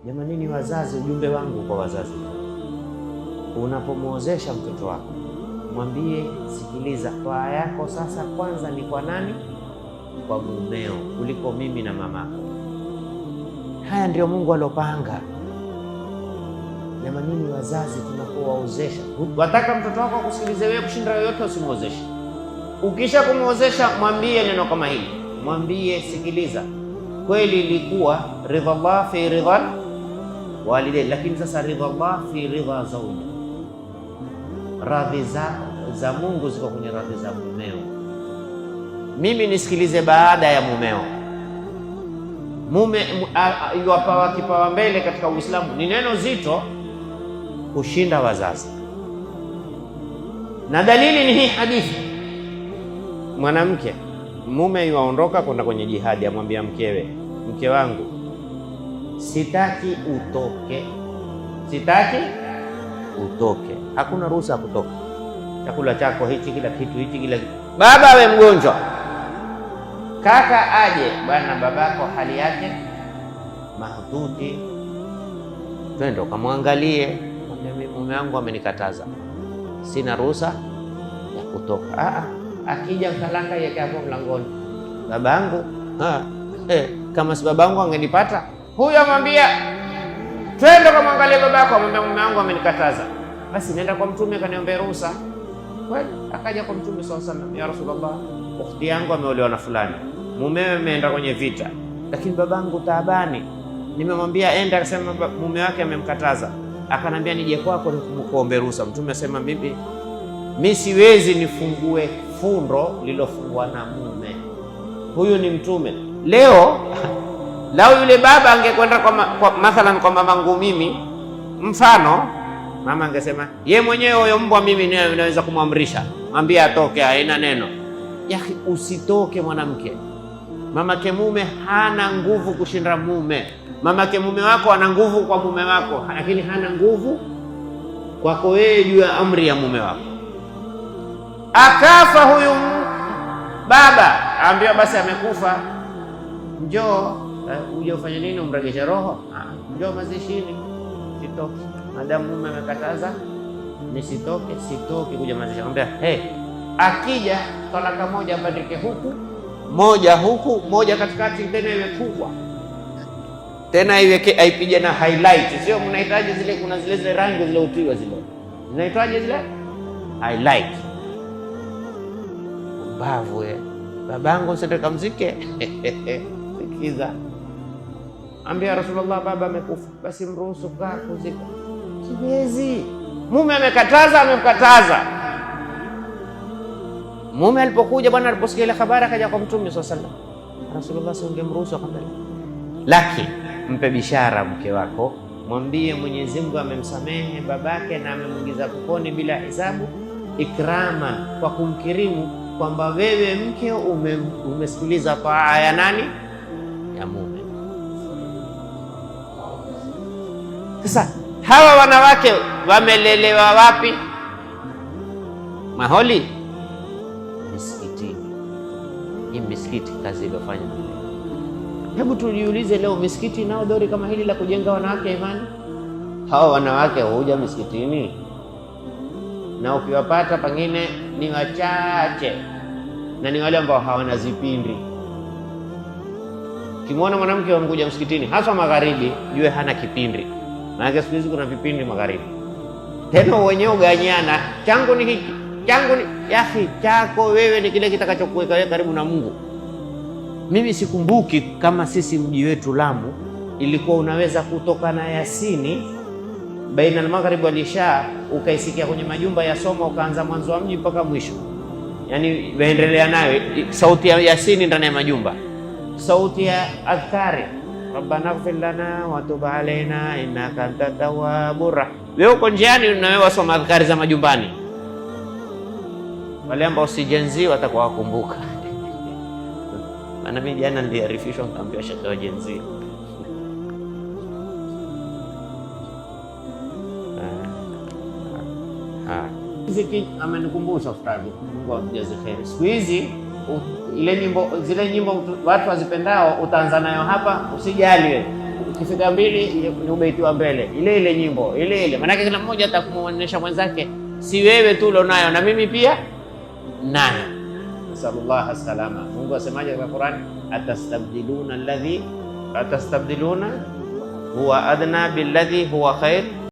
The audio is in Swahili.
Jamanini wazazi, ujumbe wangu kwa wazazi, unapomwozesha mtoto wako mwambie, sikiliza, toa yako sasa kwanza ni kwa nani? Kwa mumeo, kuliko mimi na mamako. Haya ndio Mungu alopanga. Jamanini wazazi, tunapowaozesha, wataka mtoto wako kusikilize wewe kushinda yoyote, usimwozeshe. Ukisha kumwozesha, mwambie neno kama hili, mwambie, sikiliza, kweli ilikuwa ridha Allah fi ridha walidain, lakini sasa ridha Allah fi ridha zawji, radhi za Mungu ziko kwenye radhi za mumeo. Mimi nisikilize baada ya mumeo. Mume yuwapawa kipawa mbele katika Uislamu, ni neno zito kushinda wazazi, na dalili ni hii hadithi. Mwanamke, mume yuaondoka kwenda kwenye jihadi, amwambia mkewe, mke wangu, sitaki utoke, sitaki utoke, hakuna ruhusa ya kutoka, chakula chako hichi, kila kitu hichi, kila kitu. Baba awe mgonjwa, kaka aje, bwana babako hali yake mahututi, twende ukamwangalie. Mume wangu amenikataza, sina ruhusa ya kutoka. Akija talaka yake hapo mlangoni, babangu, kama si babangu angenipata huyo, amwambia twende ukamwangalie babako. Amwambia mume wangu amenikataza, basi nenda kwa Mtume kaniombea ruhusa. Kweli akaja kwa Mtume sallallahu alaihi wasallam, ya Rasulullah, ukhti yangu ameolewa na fulani, mumewe ameenda kwenye vita, lakini babangu taabani, nimemwambia enda, akasema mume wake amemkataza, akanambia nije kwako nikuombe ruhusa. Mtume asema, mimi siwezi nifungue fundo lilofungwa na mume. Huyu ni Mtume. Leo lao yule baba angekwenda kwa mathalan kwa mamangu mimi, mfano mama angesema ye mwenyewe huyo mbwa mimi naweza kumwamrisha, mwambie atoke, haina neno. Yaki, usitoke mwanamke. Mamake mume hana nguvu kushinda mume. Mamake mume wako ana nguvu kwa mume wako, lakini hana nguvu kwako wewe juu ya amri ya mume wako. Akafa huyu baba, aambiwa basi amekufa, njoo uje ufanye nini, umregeshe roho, njoo mazishini. Sitoki, madamu mume amekataza nisitoke, sitoki kuja mazishi. Anambia akija talaka moja badilike, huku moja huku moja katikati, tena iwe kubwa, tena iweke aipige na highlight. Sio mnahitaji zile, kuna zile rangi zile utiwa zile, zinahitaji zile highlight. Bavu babangu sitaka mzike. Sikiza, ambia Rasulullah, baba amekufa, basi mruhusu kaa kuzika. Siwezi, mume amekataza, amemkataza. Mume alipokuja bwana, aliposikia ile habari akaja kwa Mtume sallallahu alaihi wasallam, Rasulullah singemruhusu, akamwambia lakini mpe bishara mke wako, mwambie Mwenyezi Mungu amemsamehe babake na amemwingiza peponi bila hisabu, ikraman, kwa kumkirimu kwamba wewe mke umesikiliza taa ya nani? Ya mume. Sasa hawa wanawake wamelelewa wapi? Maholi? Misikitini. Hii misikiti kazi iliyofanya. Hebu tujiulize leo, misikiti nao dori kama hili la kujenga wanawake imani? Hawa wanawake huja misikitini? Na ukiwapata pengine ni wachache, na ni wale ambao hawana zipindi. Kimwona mwanamke wamkuja msikitini, hasa magharibi, jue hana kipindi. Maana siku hizi kuna vipindi magharibi, tena wenyewe uganyana, changu ni hiki, changu ni yahi, chako wewe ni kile kitakachokuweka wewe karibu na Mungu. Mimi sikumbuki kama sisi mji wetu Lamu ilikuwa unaweza kutoka na Yasini baina al-maghrib wal isha, ukaisikia kwenye majumba ya soma, ukaanza mwanzo wa mji mpaka mwisho, yani waendelea nayo sauti ya Yasini ndani ya majumba, sauti ya adhkari, rabbana ighfir lana wa tub alaina innaka antat tawwabur rahim. Wewe uko njiani na wewe wasoma adhkari za majumbani, wale ambao si jenzi watakuwa wakumbuka. Maana mimi jana niliarifishwa nikaambiwa shaka wa jenzi. Ziki amenikumbusha ustadi, Mungu amjaze kheri. Siku hizi ile nyimbo, zile nyimbo watu wazipendao utaanza nayo hapa, usijali wewe. ukifika 2 ni ubeiti wa mbele, ile ile nyimbo ile ile. Maanake kila mmoja atakumuonesha mwenzake, si wewe tu ulionayo na mimi pia nayo. Nasallallahu salama. Mungu asemaje katika Qur'an? Atastabdiluna huwa adna billadhi huwa khair